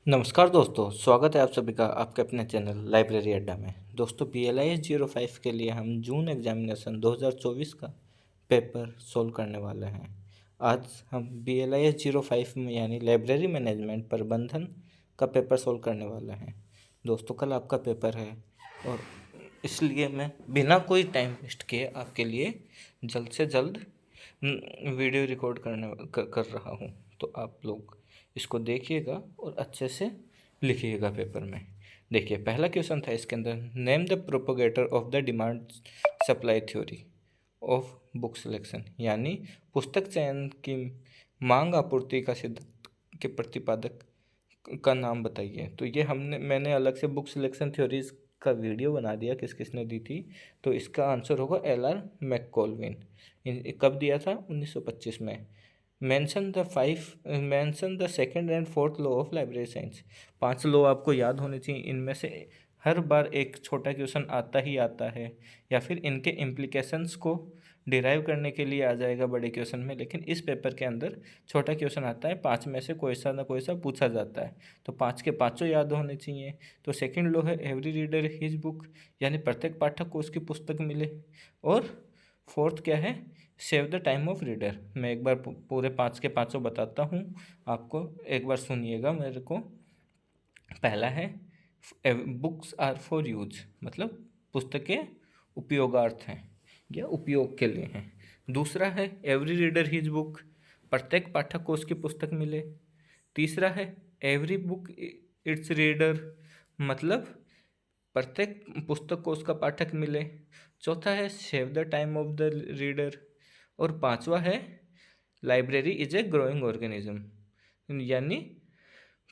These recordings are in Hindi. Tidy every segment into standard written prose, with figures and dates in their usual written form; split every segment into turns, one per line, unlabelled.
नमस्कार दोस्तों, स्वागत है आप सभी का आपके अपने चैनल लाइब्रेरी अड्डा में। दोस्तों, BLIS 05 के लिए हम जून एग्जामिनेशन 2024 का पेपर सोल्व करने वाले हैं। आज हम BLIS 05 में यानी लाइब्रेरी मैनेजमेंट प्रबंधन का पेपर सोल्व करने वाले हैं। दोस्तों, कल आपका पेपर है और इसलिए मैं बिना कोई टाइम वेस्ट किए आपके लिए जल्द से जल्द वीडियो रिकॉर्ड कर रहा हूँ। तो आप लोग इसको देखिएगा और अच्छे से लिखिएगा पेपर में। देखिए, पहला क्वेश्चन था इसके अंदर, name the propagator of the demand supply theory of book selection, यानी पुस्तक चयन की मांग आपूर्ति का सिद्धांत के प्रतिपादक का नाम बताइए। तो ये मैंने अलग से बुक सिलेक्शन थ्योरीज का वीडियो बना दिया, किस किसने दी थी। तो इसका आंसर होगा LR मैककोलविन। कब दिया था? 1925 में। Mention the second and fourth law of library science. 5 law आपको याद होने चाहिए, इनमें से हर बार एक छोटा क्वेश्चन आता ही आता है, या फिर इनके इम्प्लीकेशंस को डिराइव करने के लिए आ जाएगा बड़े क्वेश्चन में। लेकिन इस पेपर के अंदर छोटा क्वेश्चन आता है, 5 में से कोई सा ना कोई सा पूछा जाता है, तो 5 के पाँचों याद होने चाहिए। तो सेकंड लॉ है एवरी रीडर हिज बुक, यानी प्रत्येक पाठक को उसकी पुस्तक मिले। और फोर्थ क्या है? Save the time of reader. मैं एक बार पूरे 5 के पाँचों बताता हूँ आपको, एक बार सुनिएगा मेरे को। पहला है बुक्स आर फॉर यूज, मतलब पुस्तकें उपयोगार्थ हैं या उपयोग के लिए हैं। दूसरा है एवरी रीडर हिज बुक, प्रत्येक पाठक को उसकी पुस्तक मिले। तीसरा है एवरी बुक इट्स रीडर, मतलब प्रत्येक पुस्तक को उसका पाठक मिले। चौथा है save the time of the reader. और पांचवा है library is a growing organism, यानी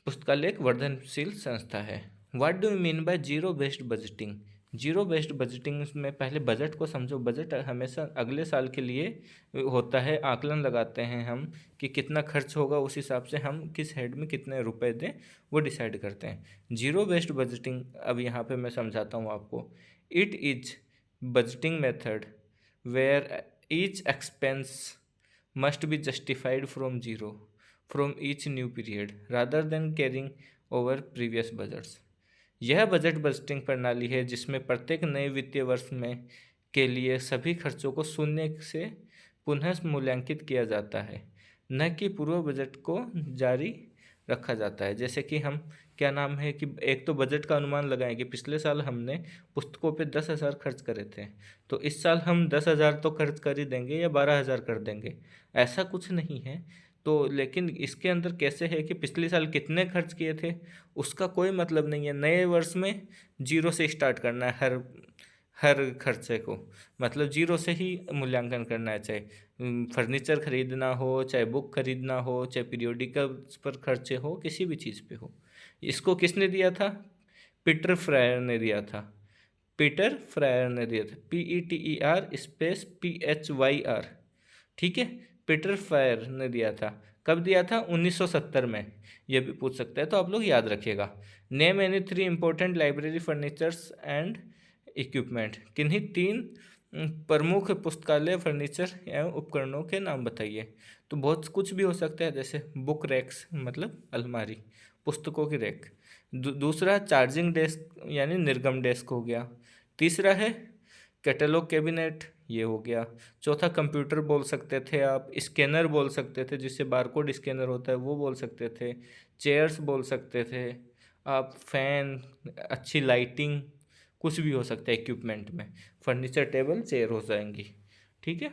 पुस्तकालय एक वर्धनशील संस्था है। What do you mean by zero based budgeting? Zero based budgeting में पहले बजट को समझो। बजट हमेशा अगले साल के लिए होता है, आकलन लगाते हैं हम कि कितना खर्च होगा, उस हिसाब से हम किस हेड में कितने रुपए दें वो डिसाइड करते हैं। जीरो बेस्ड बजटिंग अब यहाँ पे मैं समझाता हूँ आपको। It is budgeting method where each expense must be justified from zero from each new period rather than carrying over previous budgets। यह बजट बजटिंग प्रणाली है जिसमें प्रत्येक नए वित्तीय वर्ष में के लिए सभी खर्चों को शून्य से पुनः मूल्यांकित किया जाता है, न कि पूर्व बजट को जारी रखा जाता है। जैसे कि हम क्या नाम है कि एक तो बजट का अनुमान लगाएं कि पिछले साल हमने पुस्तकों पे 10,000 खर्च करे थे, तो इस साल हम 10,000 तो खर्च कर ही देंगे या 12,000 कर देंगे, ऐसा कुछ नहीं है। तो लेकिन इसके अंदर कैसे है कि पिछले साल कितने खर्च किए थे उसका कोई मतलब नहीं है। नए वर्ष में जीरो से स्टार्ट करना है, हर हर खर्चे को, मतलब जीरो से ही मूल्यांकन करना है। चाहे फर्नीचर खरीदना हो, चाहे बुक खरीदना हो, चाहे पीरियोडिकल्स पर खर्चे हो, किसी भी चीज़ पे हो। इसको किसने दिया था? पीटर फ्रायर ने दिया था। पीटर फ्रायर ने दिया था, PETER स्पेस PHYR। ठीक है, पीटर फ्रायर ने दिया था। कब दिया था? 1970 में। ये भी पूछ सकता है, तो आप लोग याद रखिएगा। Name any 3 important library furnitures and equipment. किन्हीं 3 प्रमुख पुस्तकालय फर्नीचर एवं उपकरणों के नाम बताइए। तो बहुत कुछ भी हो सकता है, जैसे बुक रैक्स मतलब अलमारी, पुस्तकों की रैक। दूसरा चार्जिंग डेस्क यानी निर्गम डेस्क हो गया। तीसरा है कैटलॉग कैबिनेट, ये हो गया। चौथा कंप्यूटर बोल सकते थे आप, स्कैनर बोल सकते थे, जिससे बारकोड स्कैनर होता है वो बोल सकते थे, चेयर्स बोल सकते थे आप, फैन, अच्छी लाइटिंग, कुछ भी हो सकता है इक्विपमेंट में। फर्नीचर टेबल चेयर हो जाएंगी। ठीक है।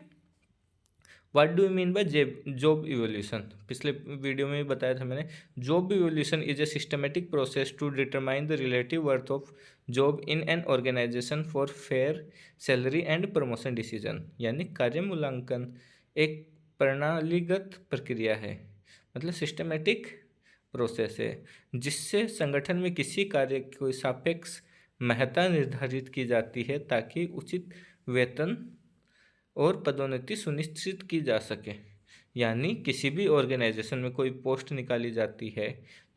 What do you mean by job evaluation? पिछले वीडियो में भी बताया था मैंने। Job evaluation is a systematic process to determine the relative worth of job in an organisation for fair salary and promotion decision, यानी कार्य मूल्यांकन एक प्रणालीगत प्रक्रिया है, मतलब सिस्टमेटिक प्रोसेस है जिससे संगठन में किसी कार्य की सापेक्ष महत्ता निर्धारित की जाती है ताकि उचित वेतन और पदोन्नति सुनिश्चित की जा सके। यानी किसी भी ऑर्गेनाइजेशन में कोई पोस्ट निकाली जाती है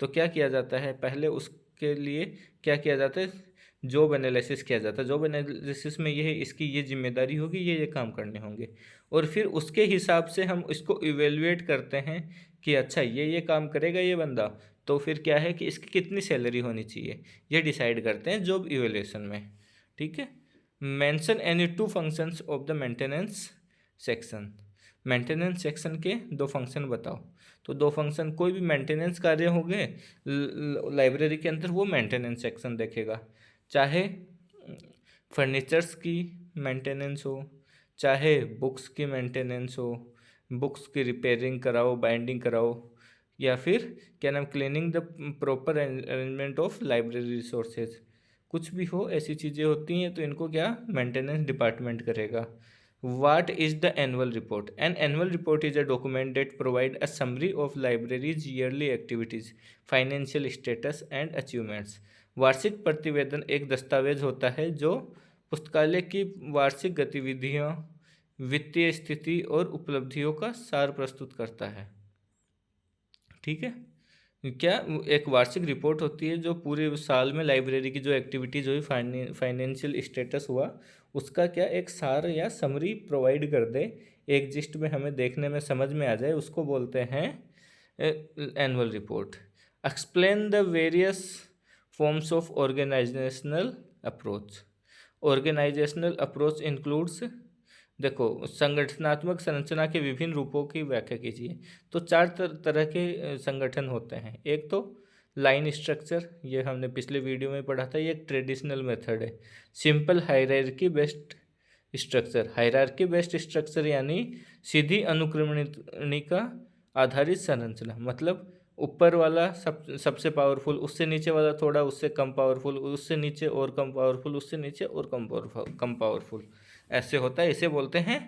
तो क्या किया जाता है, पहले उसके लिए क्या किया जाता है, जॉब एनालिसिस किया जाता है। जॉब एनालिसिस में ये है, इसकी ये जिम्मेदारी होगी, ये काम करने होंगे, और फिर उसके हिसाब से हम इसको इवेलुएट करते हैं कि अच्छा ये काम करेगा ये बंदा, तो फिर क्या है कि इसकी कितनी सैलरी होनी चाहिए, ये डिसाइड करते हैं जॉब इवैल्यूएशन में। ठीक है। Mention any two functions of the maintenance section. Maintenance section के दो फंक्शन बताओ। तो दो फंक्शन, कोई भी मेंटेनेंस कार्य हो गए लाइब्रेरी के अंदर, वो मेंटेनेंस सेक्शन देखेगा। चाहे फर्नीचर्स की मेंटेनेंस हो, चाहे बुक्स की मेंटेनेंस हो, बुक्स की रिपेयरिंग कराओ, बाइंडिंग कराओ, या फिर क्या नाम, cleaning the proper arrangement of library resources, कुछ भी हो ऐसी चीज़ें होती हैं तो इनको क्या मेंटेनेंस डिपार्टमेंट करेगा। What is the annual report? An annual report is a document that provides a summary of library's yearly activities, financial status and achievements. वार्षिक प्रतिवेदन एक दस्तावेज होता है जो पुस्तकालय की वार्षिक गतिविधियों, वित्तीय स्थिति और उपलब्धियों का सार प्रस्तुत करता है। ठीक है। क्या एक वार्षिक रिपोर्ट होती है जो पूरे साल में लाइब्रेरी की जो एक्टिविटीज़ हुई, फाइनेंशियल स्टेटस हुआ, उसका क्या एक सार या समरी प्रोवाइड कर दे, एक जिस्ट में हमें देखने में समझ में आ जाए, उसको बोलते हैं annual report. Explain the various forms of organisational approach. Organisational approach includes, देखो, संगठनात्मक संरचना के विभिन्न रूपों की व्याख्या कीजिए। तो चार तरह के संगठन होते हैं। एक तो लाइन स्ट्रक्चर, ये हमने पिछले वीडियो में पढ़ा था, ये एक ट्रेडिशनल मेथड है। Simple hierarchy based structure, hierarchy based structure यानी सीधी अनुक्रमणिका आधारित संरचना, मतलब ऊपर वाला सबसे पावरफुल, उससे नीचे वाला थोड़ा उससे कम पावरफुल, उससे नीचे और कम पावरफुल, उससे नीचे और कम पावरफुल, ऐसे होता है। इसे बोलते हैं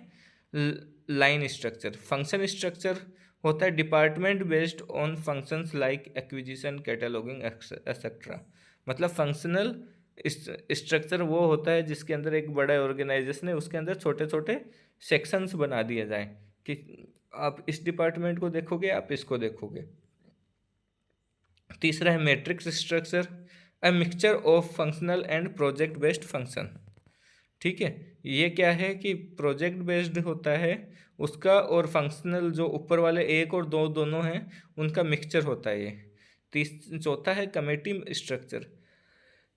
लाइन स्ट्रक्चर। फंक्शन स्ट्रक्चर होता है department based on functions like acquisition, cataloguing etcetera. मतलब फंक्शनल स्ट्रक्चर वो होता है जिसके अंदर एक बड़ा ऑर्गेनाइजेशन है, उसके अंदर छोटे छोटे सेक्शंस बना दिए जाएं कि आप इस डिपार्टमेंट को देखोगे, आप इसको देखोगे। तीसरा है matrix structure, a mixture of functional and project based function. ठीक है। ये क्या है कि प्रोजेक्ट बेस्ड होता है उसका, और फंक्शनल जो ऊपर वाले एक और दो दोनों हैं उनका मिक्सचर होता है ये। चौथा है कमेटी स्ट्रक्चर।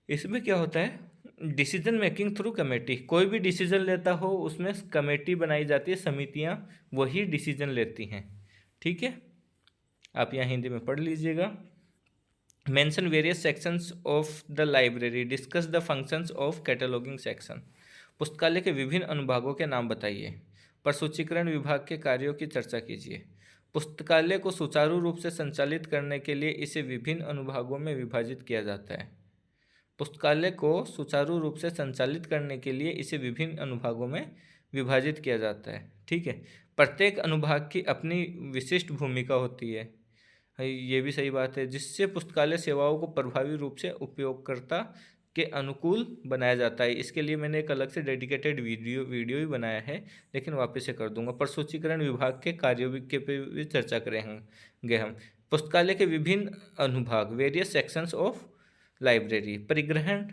इसमें क्या होता है, डिसीजन मेकिंग थ्रू कमेटी। कोई भी डिसीजन लेता हो उसमें कमेटी बनाई जाती है, समितियां वही डिसीजन लेती हैं। ठीक है। आप यहाँ हिंदी में पढ़ लीजिएगा। Mention various sections of the library, discuss the functions of cataloguing section. पुस्तकालय के विभिन्न अनुभागों के नाम बताइए। प्रसूचीकरण विभाग के कार्यों की चर्चा कीजिए। पुस्तकालय को सुचारू रूप से संचालित करने के लिए इसे विभिन्न अनुभागों में विभाजित किया जाता है। पुस्तकालय को सुचारू रूप से संचालित करने के लिए इसे विभिन्न अनुभागों में विभाजित किया जाता है। ठीक है। प्रत्येक अनुभाग की अपनी विशिष्ट भूमिका होती है, ये भी सही बात है, जिससे पुस्तकालय सेवाओं को प्रभावी रूप से उपयोगकर्ता के अनुकूल बनाया जाता है। इसके लिए मैंने एक अलग से डेडिकेटेड वीडियो भी बनाया है, लेकिन वापस से कर दूंगा। प्रसूचीकरण विभाग के कार्यों के पे भी चर्चा करेंगे हम। पुस्तकालय के विभिन्न अनुभाग, वेरियस सेक्शंस ऑफ लाइब्रेरी। परिग्रहण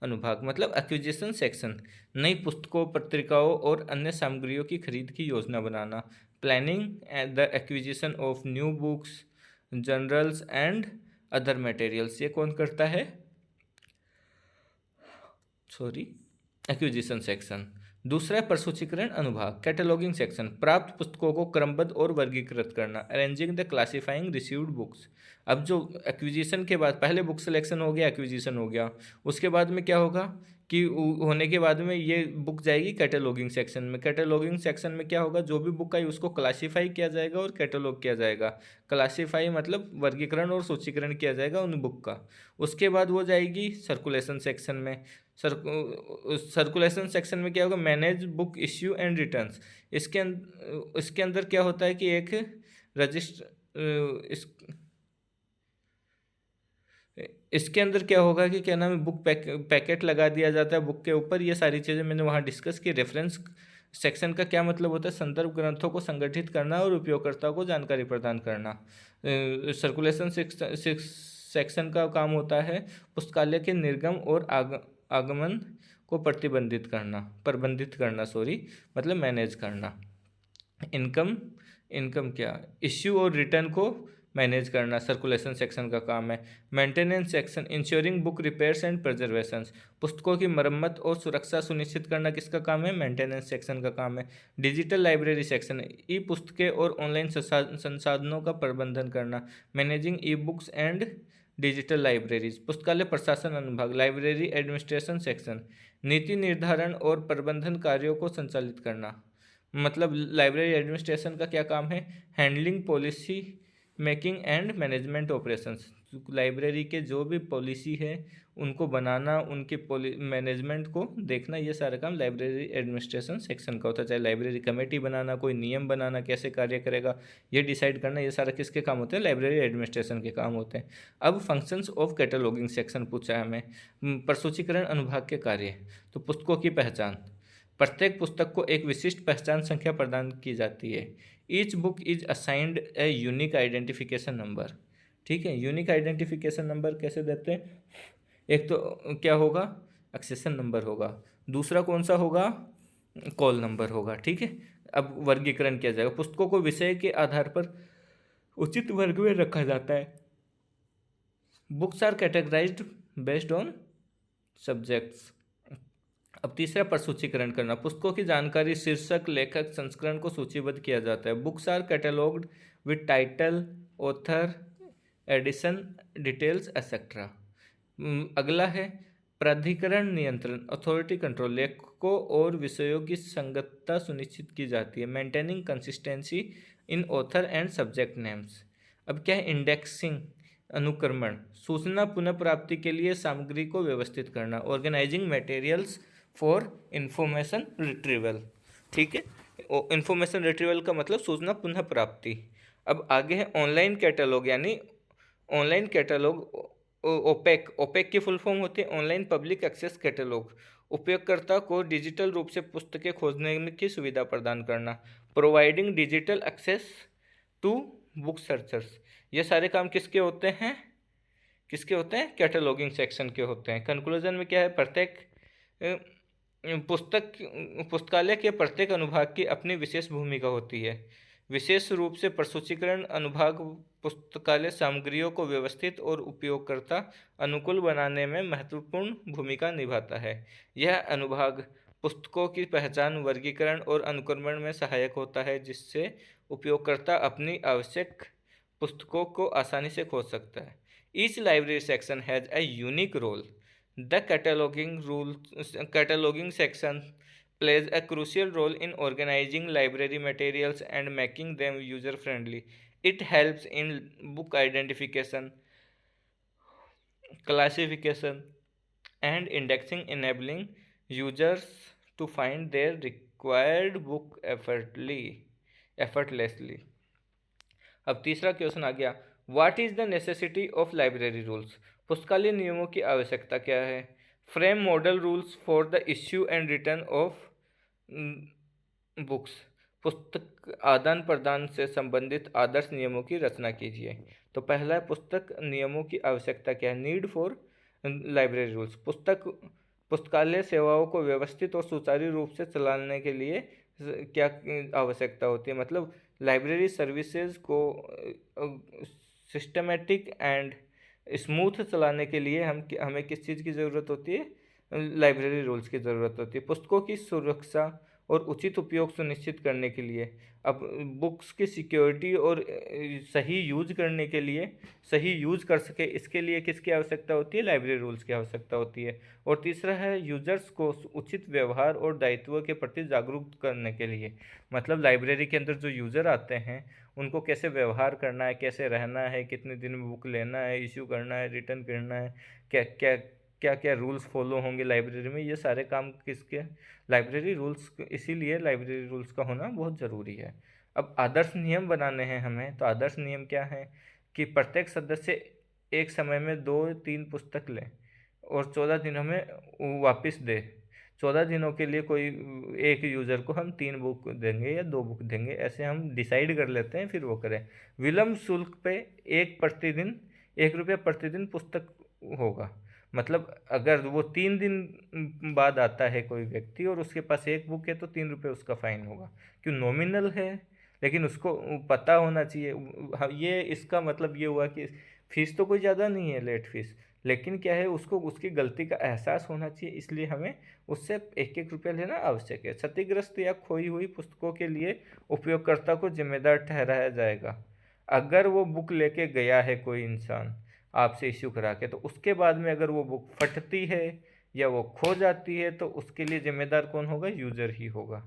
अनुभाग मतलब एक्विजिशन सेक्शन, नई पुस्तकों, पत्रिकाओं और अन्य सामग्रियों की खरीद की योजना बनाना। Planning the acquisition of new books, journals and other materials, ये कौन करता है, एक्विजिशन सेक्शन। दूसरा है प्रसूचीकरण अनुभाग, कैटलॉगिंग सेक्शन, प्राप्त पुस्तकों को क्रमबद्ध और वर्गीकृत करना। Arranging the classifying received books. अब जो एक्विजिशन के बाद, पहले बुक सिलेक्शन हो गया, एक्विजिशन हो गया, उसके बाद में क्या होगा कि होने के बाद में ये बुक जाएगी कैटलॉगिंग सेक्शन में। कैटलॉगिंग सेक्शन में क्या होगा, जो भी बुक आई उसको क्लासीफाई किया जाएगा और कैटलॉग किया जाएगा। क्लासीफाई मतलब वर्गीकरण और सूचीकरण किया जाएगा उन बुक का। उसके बाद वो जाएगी सर्कुलेशन सेक्शन में। सर्कुलेशन सेक्शन में क्या होगा, manage book issue and returns. इसके अंदर क्या होता है कि एक रजिस्टर, इसके अंदर क्या होगा कि क्या नाम है, बुक पैकेट लगा दिया जाता है बुक के ऊपर। ये सारी चीज़ें मैंने वहाँ डिस्कस की। रेफरेंस सेक्शन का क्या मतलब होता है, संदर्भ ग्रंथों को संगठित करना और उपयोगकर्ताओं को जानकारी प्रदान करना। सर्कुलेशन सेक्शन का काम होता है पुस्तकालय के निर्गम और आगमन को प्रबंधित करना, मतलब मैनेज करना। इनकम क्या, इश्यू और रिटर्न को मैनेज करना सर्कुलेशन सेक्शन का काम है। Maintenance section ensuring book repairs and preservations, पुस्तकों की मरम्मत और सुरक्षा सुनिश्चित करना किसका काम है? मेंटेनेंस सेक्शन का काम है। डिजिटल लाइब्रेरी सेक्शन ई पुस्तकें और ऑनलाइन संसाधनों का प्रबंधन करना, managing e books and digital libraries. पुस्तकालय प्रशासन अनुभाग लाइब्रेरी एडमिनिस्ट्रेशन सेक्शन नीति निर्धारण और प्रबंधन कार्यों को संचालित करना। मतलब लाइब्रेरी एडमिनिस्ट्रेशन का क्या काम है? Handling policy making and management operations, library के जो भी पॉलिसी है उनको बनाना, उनके मैनेजमेंट को देखना, ये सारा काम लाइब्रेरी एडमिनिस्ट्रेशन सेक्शन का होता है। चाहे लाइब्रेरी कमेटी बनाना, कोई नियम बनाना, कैसे कार्य करेगा ये डिसाइड करना, ये सारा किसके काम होते हैं? लाइब्रेरी एडमिनिस्ट्रेशन के काम होते हैं। अब फंक्शंस ऑफ कैटलॉगिंग सेक्शन पूछा है हमें, प्रसूचीकरण अनुभाग के कार्य। तो पुस्तकों की पहचान, प्रत्येक पुस्तक को एक विशिष्ट पहचान संख्या प्रदान की जाती है। Each book is assigned a unique identification number. ठीक है, यूनिक आइडेंटिफिकेशन नंबर कैसे देते हैं? एक तो क्या होगा? एक्सेशन नंबर होगा, दूसरा कौन सा होगा? कॉल नंबर होगा। ठीक है, अब वर्गीकरण किया जाएगा। पुस्तकों को विषय के आधार पर उचित वर्ग में रखा जाता है। Books are categorised based on subjects. अब तीसरा प्रसूचीकरण करना, पुस्तकों की जानकारी, शीर्षक, लेखक, संस्करण को सूचीबद्ध किया जाता है। Books are catalogued with title, author, edition details etcetera. अगला है प्राधिकरण नियंत्रण, अथॉरिटी कंट्रोल, लेखकों और विषयों की संगतता सुनिश्चित की जाती है। Maintaining consistency in author and subject names. अब क्या है? इंडेक्सिंग, अनुक्रमण, सूचना पुनः प्राप्ति के लिए सामग्री को व्यवस्थित करना। Organising materials for information retrieval. ठीक है, इंफॉर्मेशन रिट्रीवल का मतलब सूचना पुनः प्राप्ति। अब आगे है ऑनलाइन कैटलॉग, यानी ऑनलाइन कैटलॉग ओपेक। ओपेक की फुल फॉर्म होती है ऑनलाइन पब्लिक एक्सेस कैटलॉग। उपयोगकर्ता को डिजिटल रूप से पुस्तकें खोजने की सुविधा प्रदान करना। Providing digital access to book searchers. ये सारे काम किसके होते हैं? किसके होते हैं? कैटलॉगिंग सेक्शन के होते हैं। कंक्लूजन में क्या है? प्रत्येक पुस्तकालय के प्रत्येक अनुभाग की अपनी विशेष भूमिका होती है। विशेष रूप से प्रसूचीकरण अनुभाग पुस्तकालय सामग्रियों को व्यवस्थित और उपयोगकर्ता अनुकूल बनाने में महत्वपूर्ण भूमिका निभाता है। यह अनुभाग पुस्तकों की पहचान, वर्गीकरण और अनुक्रमण में सहायक होता है, जिससे उपयोगकर्ता अपनी आवश्यक पुस्तकों को आसानी से खोज सकता है। Each library section has a unique role. The cataloging section plays a crucial role in organizing library materials and making them user-friendly. It helps in book identification, classification, and indexing, enabling users to find their required book effortlessly. अब तीसरा क्वेश्चन आ गया, what is the necessity of library rules. पुस्तकालय नियमों की आवश्यकता क्या है? Frame model rules for the issue and return of books. पुस्तक आदान प्रदान से संबंधित आदर्श नियमों की रचना कीजिए। तो पहला है पुस्तक नियमों की आवश्यकता क्या है? Need for library rules. पुस्तकालय सेवाओं को व्यवस्थित और सुचारू रूप से चलाने के लिए क्या आवश्यकता होती है? मतलब लाइब्रेरी सर्विसेज को सिस्टमेटिक एंड स्मूथ चलाने के लिए हमें किस चीज़ की ज़रूरत होती है? लाइब्रेरी रूल्स की ज़रूरत होती है। पुस्तकों की सुरक्षा और उचित उपयोग सुनिश्चित करने के लिए, अब बुक्स की सिक्योरिटी और सही यूज करने के लिए, सही यूज कर सके इसके लिए किसकी आवश्यकता होती है? लाइब्रेरी रूल्स की आवश्यकता होती है। और तीसरा है यूजर्स को उचित व्यवहार और दायित्व के प्रति जागरूक करने के लिए, मतलब लाइब्रेरी के अंदर जो यूज़र आते हैं उनको कैसे व्यवहार करना है, कैसे रहना है, कितने दिन में बुक लेना है, इश्यू करना है, रिटर्न करना है, क्या क्या क्या क्या रूल्स फॉलो होंगे लाइब्रेरी में, ये सारे काम किसके? Library rules. इसीलिए लाइब्रेरी रूल्स का होना बहुत ज़रूरी है। अब आदर्श नियम बनाने हैं हमें, तो आदर्श नियम क्या है कि प्रत्येक सदस्य एक समय में 2-3 पुस्तक ले और 14 दिनों में वापस दे। 14 दिनों के लिए कोई एक यूज़र को हम 3 बुक देंगे या 2 बुक देंगे, ऐसे हम डिसाइड कर लेते हैं, फिर वो करें। विलम्ब शुल्क पे 1 रुपया प्रतिदिन पुस्तक होगा। मतलब अगर वो 3 दिन बाद आता है कोई व्यक्ति और उसके पास एक बुक है तो 3 रुपये उसका फ़ाइन होगा। क्यों? नॉमिनल है लेकिन उसको पता होना चाहिए। ये इसका मतलब ये हुआ कि फीस तो कोई ज़्यादा नहीं है लेट फीस, लेकिन क्या है, उसको उसकी गलती का एहसास होना चाहिए, इसलिए हमें उससे एक एक रुपया लेना आवश्यक है। क्षतिग्रस्त या खोई हुई पुस्तकों के लिए उपयोगकर्ता को जिम्मेदार ठहराया जाएगा। अगर वो बुक लेके गया है कोई इंसान आपसे इश्यू करा के, तो उसके बाद में अगर वो बुक फटती है या वो खो जाती है, तो उसके लिए जिम्मेदार कौन होगा? यूजर ही होगा।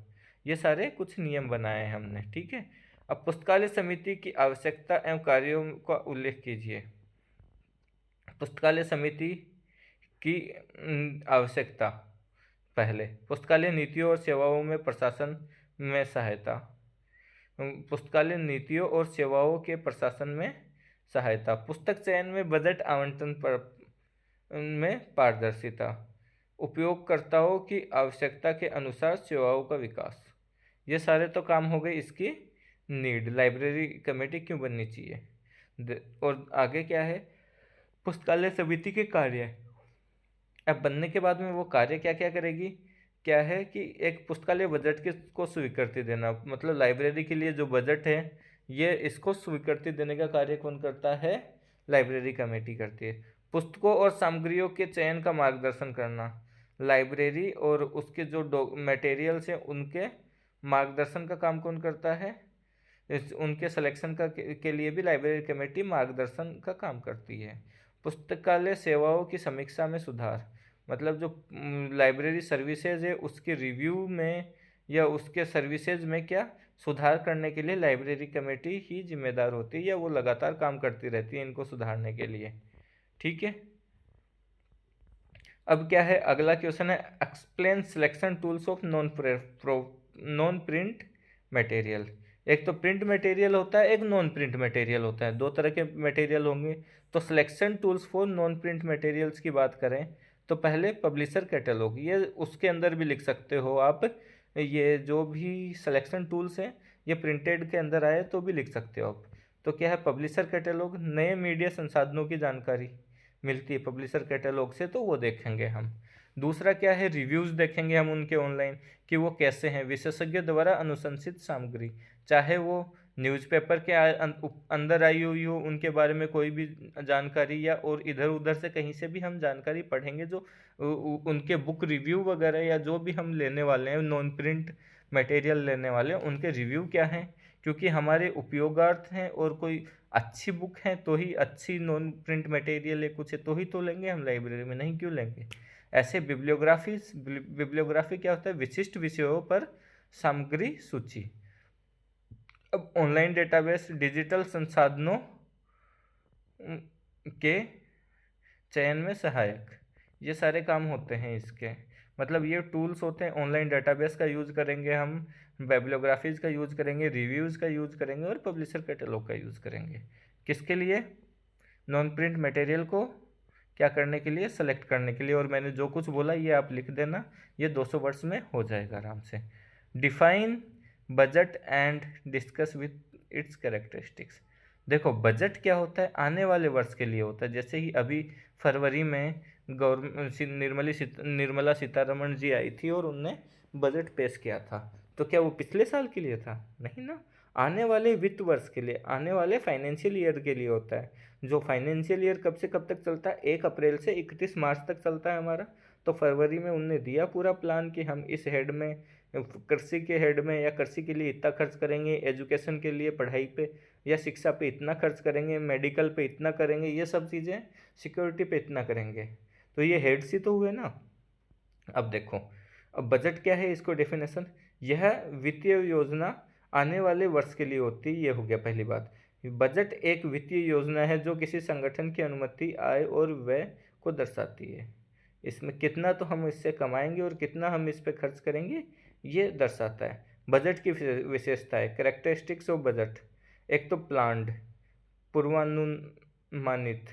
ये सारे कुछ नियम बनाए हैं हमने, ठीक है। अब पुस्तकालय समिति की आवश्यकता एवं कार्यों का उल्लेख कीजिए। पुस्तकालय समिति की आवश्यकता। पहले, पुस्तकालय नीतियों और सेवाओं में प्रशासन में सहायता। पुस्तकालय नीतियों और सेवाओं के प्रशासन में सहायता। पुस्तक चयन में बजट आवंटन पर में पारदर्शिता। उपयोगकर्ताओं की आवश्यकता के अनुसार सेवाओं का विकास। ये सारे तो काम हो गए इसकी नीड, लाइब्रेरी कमेटी क्यों बननी चाहिए। और आगे क्या है? पुस्तकालय समिति के कार्य। अब बनने के बाद में वो कार्य क्या क्या करेगी? क्या है कि एक पुस्तकालय बजट के को स्वीकृति देना, मतलब लाइब्रेरी के लिए जो बजट है, ये इसको स्वीकृति देने का कार्य कौन करता है? लाइब्रेरी कमेटी करती है। पुस्तकों और सामग्रियों के चयन का मार्गदर्शन करना। लाइब्रेरी और उसके जो मटेरियल्स हैं उनके मार्गदर्शन का काम कौन करता है? उनके सिलेक्शन के लिए भी लाइब्रेरी कमेटी मार्गदर्शन का काम करती है। पुस्तकालय सेवाओं की समीक्षा में सुधार, मतलब जो लाइब्रेरी सर्विसेज है उसके रिव्यू में या उसके सर्विसेज में क्या सुधार करने के लिए लाइब्रेरी कमेटी ही जिम्मेदार होती है, या वो लगातार काम करती रहती है इनको सुधारने के लिए, ठीक है। अब क्या है, अगला क्वेश्चन है, explain selection tools of non print material. एक तो प्रिंट मटेरियल होता है, एक नॉन प्रिंट मटेरियल होता है, दो तरह के मटेरियल होंगे। तो selection tools for non print materials की बात करें तो पहले पब्लिशर कैटलॉग, ये उसके अंदर भी लिख सकते हो आप। ये जो भी सिलेक्शन टूल्स हैं ये प्रिंटेड के अंदर आए तो भी लिख सकते हो आप। तो क्या है, पब्लिशर कैटलॉग, नए मीडिया संसाधनों की जानकारी मिलती है पब्लिशर कैटलॉग से, तो वो देखेंगे हम। दूसरा क्या है, रिव्यूज़ देखेंगे हम उनके ऑनलाइन कि वो कैसे हैं। विशेषज्ञ द्वारा अनुशंसित सामग्री, चाहे वो न्यूज़पेपर के अंदर आई हुई हो उनके बारे में कोई भी जानकारी, या और इधर उधर से कहीं से भी हम जानकारी पढ़ेंगे, जो उनके बुक रिव्यू वगैरह या जो भी हम लेने वाले हैं नॉन प्रिंट मटेरियल लेने वाले हैं उनके रिव्यू क्या हैं, क्योंकि हमारे उपयोगार्थ हैं और कोई अच्छी बुक है तो ही, अच्छी नॉन प्रिंट मटेरियल है कुछ है तो ही तो लेंगे हम लाइब्रेरी में, नहीं क्यों लेंगे। ऐसे बिब्लियोग्राफी क्या होता है? विशिष्ट विषयों पर सामग्री सूची। अब ऑनलाइन डेटाबेस, डिजिटल संसाधनों के चयन में सहायक, ये सारे काम होते हैं इसके। मतलब ये टूल्स होते हैं, ऑनलाइन डेटाबेस का यूज़ करेंगे हम, बाइब्लियोग्राफीज़ का यूज़ करेंगे, रिव्यूज़ का यूज़ करेंगे और पब्लिशर कैटलॉग का यूज़ करेंगे। किसके लिए? नॉन प्रिंट मटेरियल को क्या करने के लिए? सेलेक्ट करने के लिए। और मैंने जो कुछ बोला ये आप लिख देना, ये 200 वर्ड्स में हो जाएगा आराम से। Define budget and discuss with its characteristics. देखो, बजट क्या होता है? आने वाले वर्ष के लिए होता है। जैसे ही अभी फरवरी में निर्मला सीतारमण जी आई थी और उनने बजट पेश किया था, तो क्या वो पिछले साल के लिए था? नहीं ना, आने वाले वित्त वर्ष के लिए, आने वाले फाइनेंशियल ईयर के लिए होता है। जो फाइनेंशियल ईयर कब से कब तक चलता है? 1 अप्रैल से 31 मार्च तक चलता है हमारा। तो फरवरी में उनने दिया पूरा प्लान कि हम इस हेड में, कृषि के हेड में या कृषि के लिए इतना खर्च करेंगे, एजुकेशन के लिए पढ़ाई पे या शिक्षा पे इतना खर्च करेंगे, मेडिकल पे इतना करेंगे, ये सब चीज़ें, सिक्योरिटी पे इतना करेंगे। तो ये हेड्स ही तो हुए ना। अब देखो, अब बजट क्या है, इसको डेफिनेशन, यह वित्तीय योजना आने वाले वर्ष के लिए होती है। ये हो गया पहली बात। बजट एक वित्तीय योजना है जो किसी संगठन की अनुमति, आय और व्यय को दर्शाती है। इसमें कितना तो हम इससे कमाएंगे और कितना हम इस पे खर्च करेंगे, ये दर्शाता है। बजट की विशेषता है, कैरेक्टरिस्टिक्स ऑफ बजट। एक तो प्लान्ड, पूर्वानुमानित,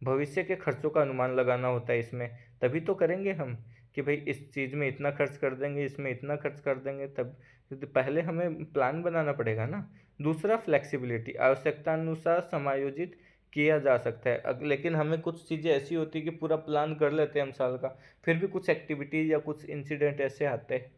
भविष्य के खर्चों का अनुमान लगाना होता है इसमें, तभी तो करेंगे हम कि भाई इस चीज़ में इतना खर्च कर देंगे, इसमें इतना खर्च कर देंगे, तब तो पहले हमें प्लान बनाना पड़ेगा ना। दूसरा, फ्लेक्सिबिलिटी, आवश्यकता अनुसार समायोजित किया जा सकता है। लेकिन हमें कुछ चीज़ें ऐसी होती है कि पूरा प्लान कर लेते हैं हम साल का, फिर भी कुछ एक्टिविटीज़ या कुछ इंसिडेंट ऐसे आते हैं